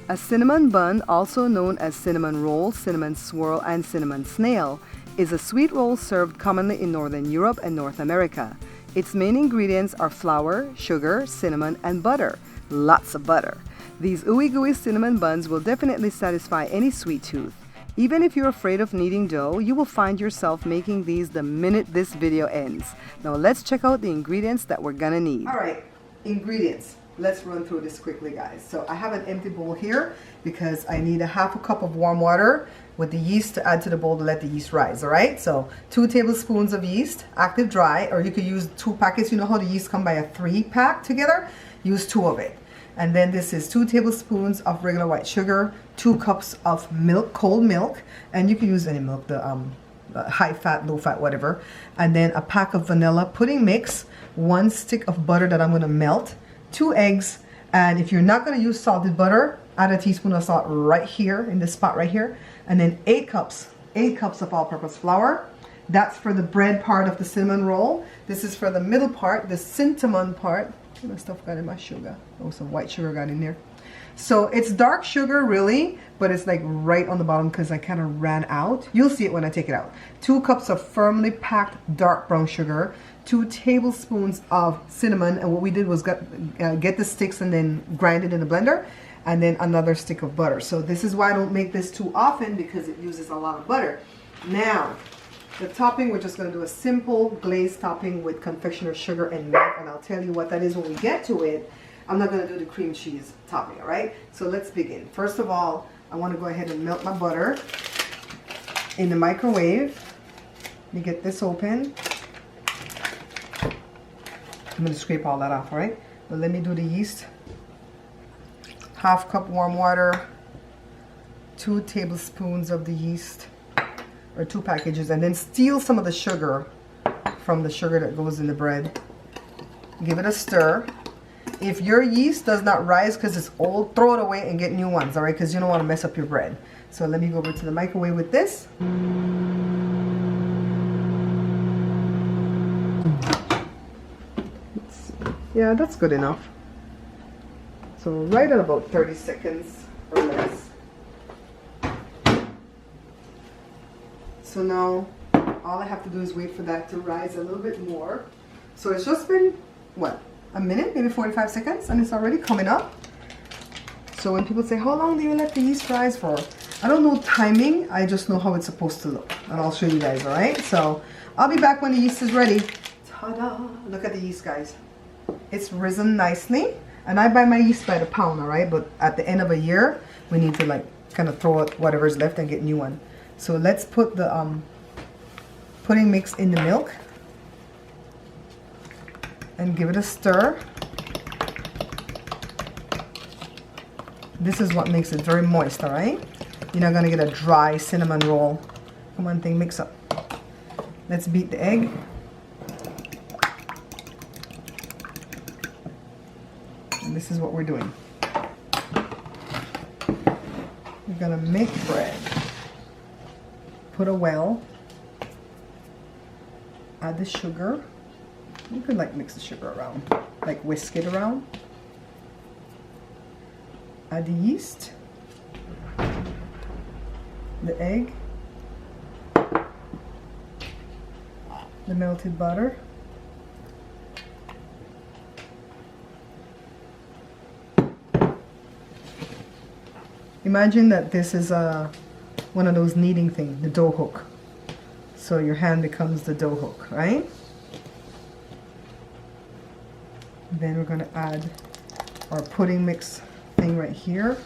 A cinnamon bun, also known as cinnamon roll, cinnamon swirl, and cinnamon snail, is a sweet roll served commonly in Northern Europe and North America. Its main ingredients are flour, sugar, cinnamon, and butter. Lots of butter. These ooey gooey cinnamon buns will definitely satisfy any sweet tooth. Even if you're afraid of kneading dough, you will find yourself making these the minute this video ends. Now let's check out the ingredients that we're gonna need. All right, ingredients. Let's run through this quickly, guys. So I have an empty bowl here because I need a half a cup of warm water with the yeast to add to the bowl to let the yeast rise. All right, so 2 tablespoons of yeast, active dry, or you could use 2 packets. You know how the yeast come by a 3-pack together? Use 2 of it. And then this is 2 tablespoons of regular white sugar, 2 cups of milk, cold milk, and you can use any milk, the high fat, low fat, whatever. And then a pack of vanilla pudding mix, 1 stick of butter that I'm gonna melt, 2 eggs, and if you're not going to use salted butter, add a teaspoon of salt right here in this spot right here, and then 8 cups of all-purpose flour. That's for the bread part of the cinnamon roll. This is for the middle part, the cinnamon part. What stuff got in my sugar? Oh, some white sugar got in there. So it's dark sugar really, but it's like right on the bottom because I kind of ran out. You'll see it when I take it out. 2 cups of firmly packed dark brown sugar, 2 tablespoons of cinnamon, and what we did was get the sticks and then grind it in the blender, and then another stick of butter. So this is why I don't make this too often, because it uses a lot of butter. Now, the topping, we're just going to do a simple glaze topping with confectioner's sugar and milk, and I'll tell you what that is when we get to it. I'm not going to do the cream cheese topping, all right? So let's begin. First of all, I want to go ahead and melt my butter in the microwave. Let me get this open. I'm going to scrape all that off, all right? But let me do the yeast. Half cup warm water, 2 tablespoons of the yeast, or 2 packages, and then steal some of the sugar from the sugar that goes in the bread. Give it a stir. If your yeast does not rise because it's old, throw it away and get new ones, all right? Because you don't want to mess up your bread. So let me go over to the microwave with this. Yeah, that's good enough. So right at about 30 seconds or less. So now all I have to do is wait for that to rise a little bit more. So it's just been, what, a minute, maybe 45 seconds, and it's already coming up. So when people say, how long do you let the yeast rise for? I don't know timing, I just know how it's supposed to look. And I'll show you guys, all right? So I'll be back when the yeast is ready. Ta-da! Look at the yeast, guys. It's risen nicely, and I buy my yeast by the pound, all right? But at the end of a year, we need to like kind of throw out whatever's left and get new one. So let's put the pudding mix in the milk and give it a stir. This is what makes it very moist, all right? You're not gonna get a dry cinnamon roll. Come on, thing, mix up. Let's beat the egg. And this is what we're doing. We're gonna make bread. Put a well. Add the sugar. You could like mix the sugar around, like whisk it around. Add the yeast, the egg, the melted butter, imagine that this is one of those kneading things, the dough hook. So your hand becomes the dough hook, right? Then we're going to add our pudding mix thing right here.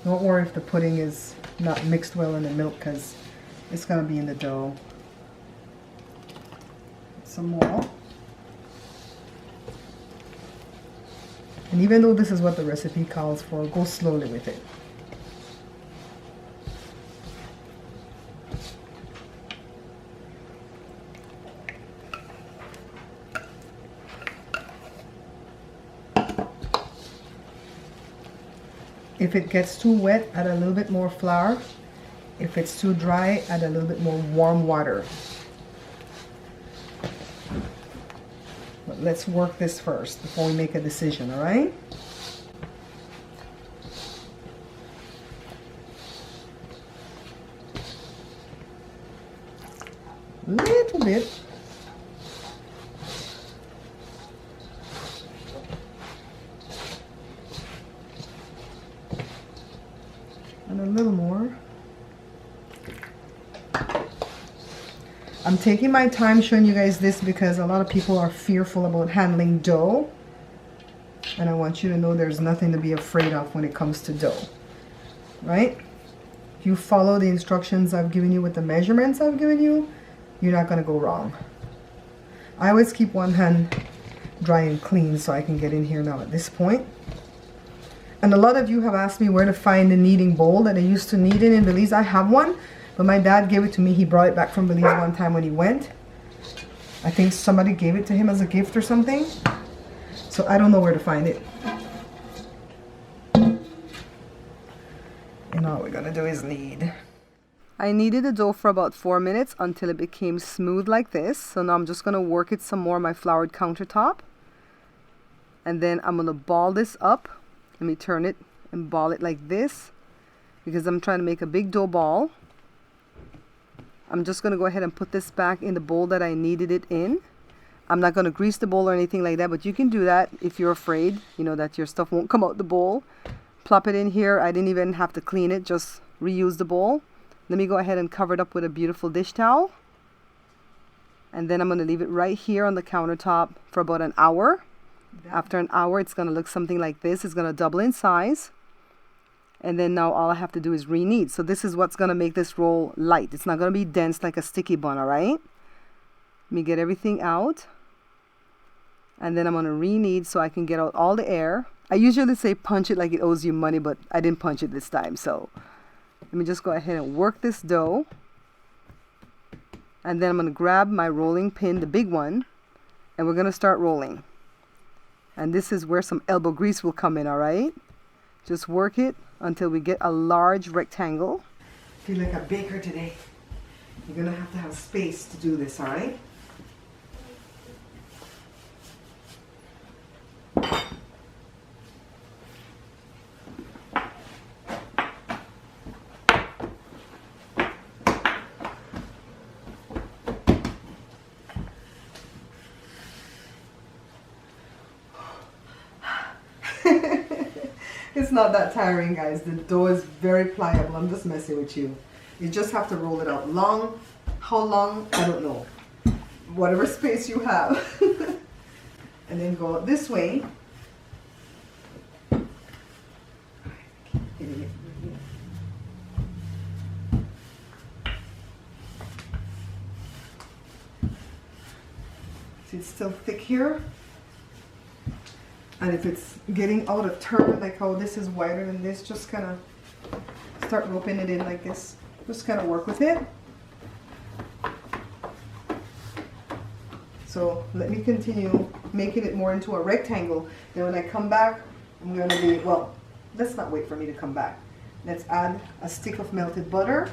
Don't worry if the pudding is not mixed well in the milk, because it's going to be in the dough. Some more. And even though this is what the recipe calls for, go slowly with it. If it gets too wet, add a little bit more flour. If it's too dry, add a little bit more warm water. But let's work this first before we make a decision, all right? little bit. And a little more. I'm taking my time showing you guys this because a lot of people are fearful about handling dough. And I want you to know there's nothing to be afraid of when it comes to dough. Right? If you follow the instructions I've given you with the measurements I've given you, you're not going to go wrong. I always keep one hand dry and clean so I can get in here now at this point. And a lot of you have asked me where to find the kneading bowl that I used to knead in Belize. I have one, but my dad gave it to me. He brought it back from Belize one time when he went. I think somebody gave it to him as a gift or something. So I don't know where to find it. And all we're gonna do is knead. I kneaded the dough for about 4 minutes until it became smooth like this. So now I'm just gonna work it some more on my floured countertop. And then I'm gonna ball this up. Let me turn it and ball it like this because I'm trying to make a big dough ball. I'm just going to go ahead and put this back in the bowl that I kneaded it in. I'm not going to grease the bowl or anything like that, but you can do that if you're afraid, you know, that your stuff won't come out the bowl. Plop it in here. I didn't even have to clean it, just reuse the bowl. Let me go ahead and cover it up with a beautiful dish towel. And then I'm going to leave it right here on the countertop for about an hour. After an hour, it's going to look something like this. It's going to double in size. And then now all I have to do is re-knead. So this is what's going to make this roll light. It's not going to be dense like a sticky bun, all right? Let me get everything out. And then I'm going to re-knead so I can get out all the air. I usually say punch it like it owes you money, but I didn't punch it this time. So let me just go ahead and work this dough. And then I'm going to grab my rolling pin, the big one, and we're going to start rolling. And this is where some elbow grease will come in, all right? Just work it until we get a large rectangle. I feel like a baker today. You're gonna have to have space to do this, all right? It's not that tiring, guys. The dough is very pliable. I'm just messing with you. You just have to roll it out. Long, how long, I don't know. Whatever space you have. And then go this way. See, it's still thick here. And if it's getting out of turn, like how this is wider than this, just kind of start roping it in like this. Just kind of work with it. So let me continue making it more into a rectangle. Then when I come back, I'm going to be, well, let's not wait for me to come back. Let's add a stick of melted butter.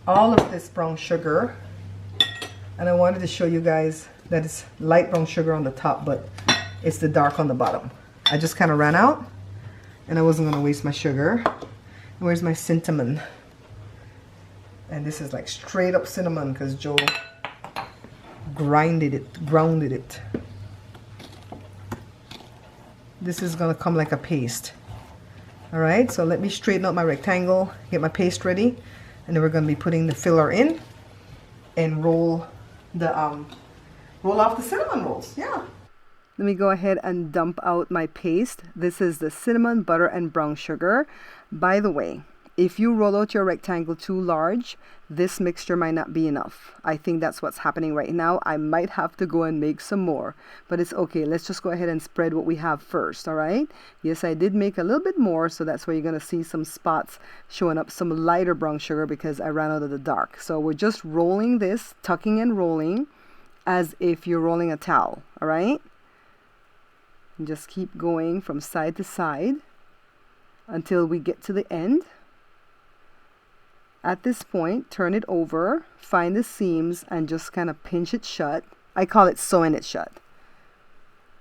All of this brown sugar. And I wanted to show you guys that it's light brown sugar on the top, but it's the dark on the bottom. I just kind of ran out and I wasn't going to waste my sugar. Where's my cinnamon? And this is like straight up cinnamon because Joe grounded it. This is going to come like a paste. All right, so let me straighten out my rectangle, get my paste ready, and then we're going to be putting the filler in and roll off the cinnamon rolls. Yeah. Let me go ahead and dump out my paste. This is the cinnamon, butter, and brown sugar. By the way, if you roll out your rectangle too large, this mixture might not be enough. I think that's what's happening right now. I might have to go and make some more, but it's okay. Let's just go ahead and spread what we have first, all right? Yes, I did make a little bit more, so that's where you're going to see some spots showing up, some lighter brown sugar because I ran out of the dark. So we're just rolling this, tucking and rolling as if you're rolling a towel, all right? And just keep going from side to side until we get to the end. At this point, turn it over, find the seams, and just kind of pinch it shut. I call it sewing it shut.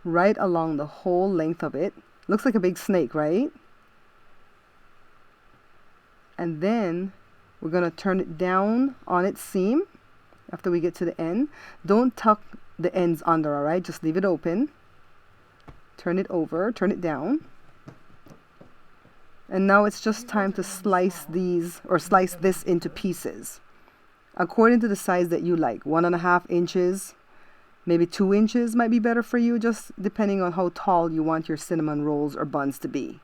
Right along the whole length of it. Looks like a big snake, right? And then We're going to turn it down on its seam after we get to the end. Don't tuck the ends under, all right? Just leave it open. Turn it over, turn it down. And now it's just time to slice these, or slice this into pieces according to the size that you like. 1.5 inches, maybe 2 inches might be better for you, just depending on how tall you want your cinnamon rolls or buns to be.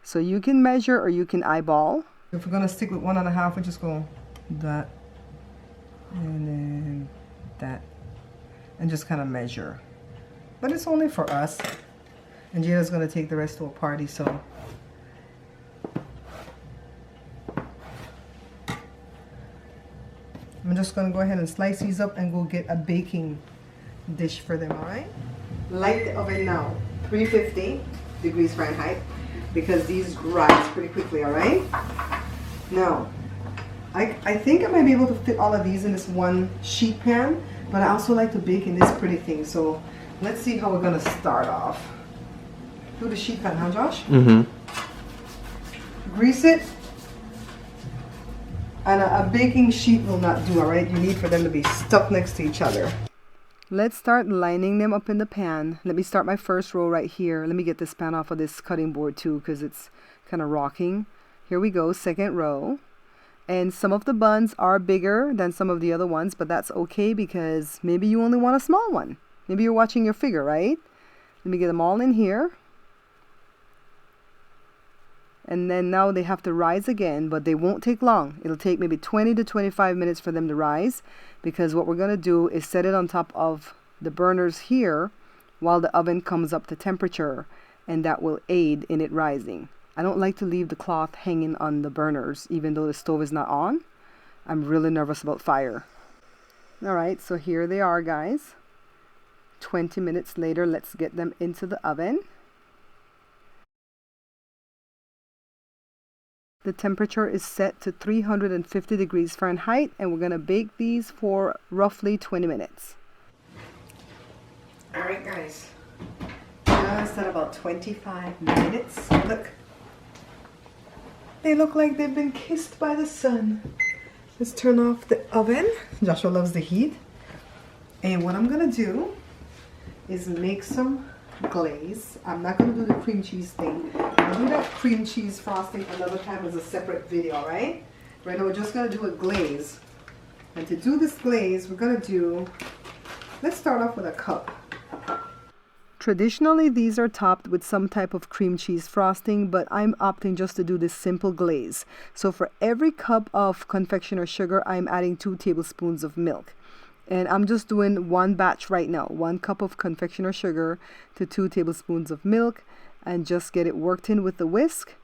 So you can measure or you can eyeball. If we're gonna stick with 1.5, we just go that and then that and just kind of measure. But it's only for us. And Jada's gonna take the rest to a party, so I'm just going to go ahead and slice these up and go get a baking dish for them, alright? Light the oven now, 350 degrees Fahrenheit, because these rise pretty quickly, alright? Now, I think I might be able to fit all of these in this one sheet pan, but I also like to bake in this pretty thing, so let's see how we're going to start off. Do the sheet pan, huh Josh? Mm-hmm. Grease it. And a baking sheet will not do, alright? You need for them to be stuck next to each other. Let's start lining them up in the pan. Let me start my first row right here. Let me get this pan off of this cutting board too, because it's kind of rocking. Here we go, second row. And some of the buns are bigger than some of the other ones, but that's okay because maybe you only want a small one. Maybe you're watching your figure, right? Let me get them all in here. And then now they have to rise again, but they won't take long. It'll take maybe 20 to 25 minutes for them to rise, because what we're going to do is set it on top of the burners here while the oven comes up to temperature, and that will aid in it rising. I don't like to leave the cloth hanging on the burners even though the stove is not on. I'm really nervous about fire. Alright, so here they are, guys. 20 minutes later, let's get them into the oven. The temperature is set to 350 degrees Fahrenheit, and we're going to bake these for roughly 20 minutes. Alright guys, just at about 25 minutes. Look, they look like they've been kissed by the sun. Let's turn off the oven. Joshua loves the heat. And what I'm going to do is make some glaze. I'm not going to do the cream cheese thing. I'll do that cream cheese frosting another time as a separate video, alright? Right now we're just going to do a glaze. And to do this glaze, we're going to do, let's start off with a cup. Traditionally, these are topped with some type of cream cheese frosting, but I'm opting just to do this simple glaze. So for every cup of confectioner sugar, I'm adding 2 tablespoons of milk. And I'm just doing one batch right now. 1 cup of confectioner sugar to 2 tablespoons of milk, and just get it worked in with the whisk.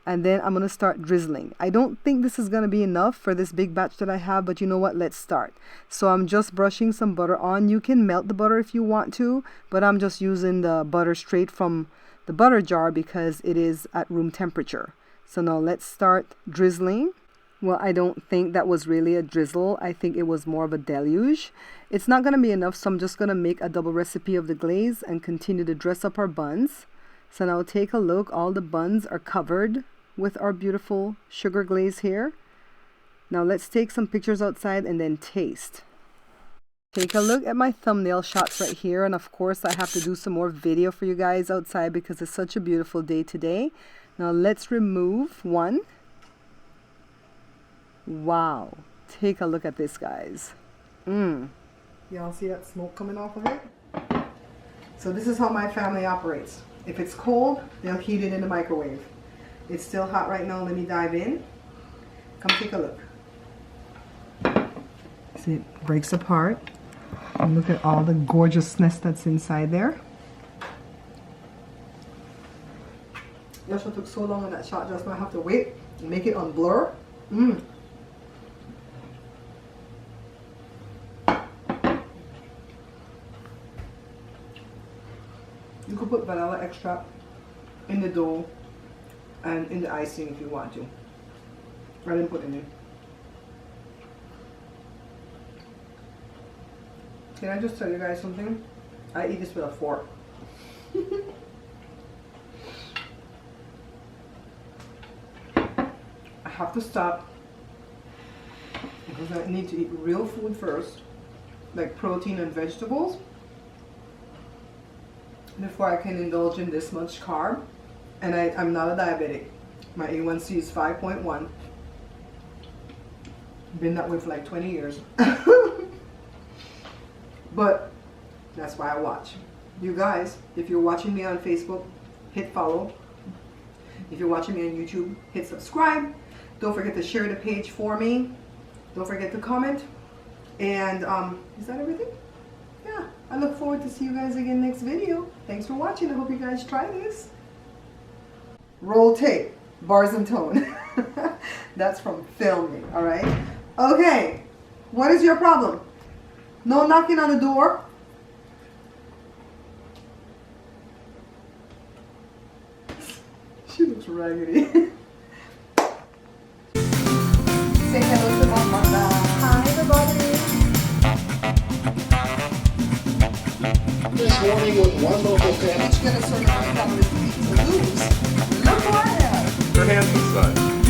And then I'm going to start drizzling. I don't think this is going to be enough for this big batch that I have, but you know what? Let's start. So I'm just brushing some butter on. You can melt the butter if you want to, but I'm just using the butter straight from the butter jar because it is at room temperature. So now let's start drizzling. Well, I don't think that was really a drizzle. I think it was more of a deluge. It's not going to be enough, so I'm just going to make a double recipe of the glaze and continue to dress up our buns. So now take a look. All the buns are covered with our beautiful sugar glaze here. Now let's take some pictures outside and then taste. Take a look at my thumbnail shots right here. And of course, I have to do some more video for you guys outside because it's such a beautiful day today. Now let's remove one. Wow, take a look at this, guys. Y'all see that smoke coming off of it? So this is how my family operates. If it's cold, they'll heat it in the microwave. It's still hot right now. Let me dive in. Come take a look. See, it breaks apart. And look at all the gorgeousness that's inside there. Joshua took so long on that shot, just might have to wait and make it on blur. You could put vanilla extract in the dough and in the icing if you want to. I didn't put any. Can I just tell you guys something? I eat this with a fork. I have to stop because I need to eat real food first, like protein and vegetables, before I can indulge in this much carb. And I'm not a diabetic. My A1C is 5.1. Been that way for like 20 years. But that's why I watch. You guys, if you're watching me on Facebook, hit follow. If you're watching me on YouTube, hit subscribe. Don't forget to share the page for me. Don't forget to comment. And is that everything? Yeah, I look forward to see you guys again next video. Thanks for watching. I hope you guys try this. Roll tape, bars and tone. That's from filming, all right? Okay, what is your problem? No knocking on the door. She looks raggedy. Say hello to Mama. Hi, everybody. This morning with one local family. Each get a certain amount of calories to lose. Look what I have. Her hands aside.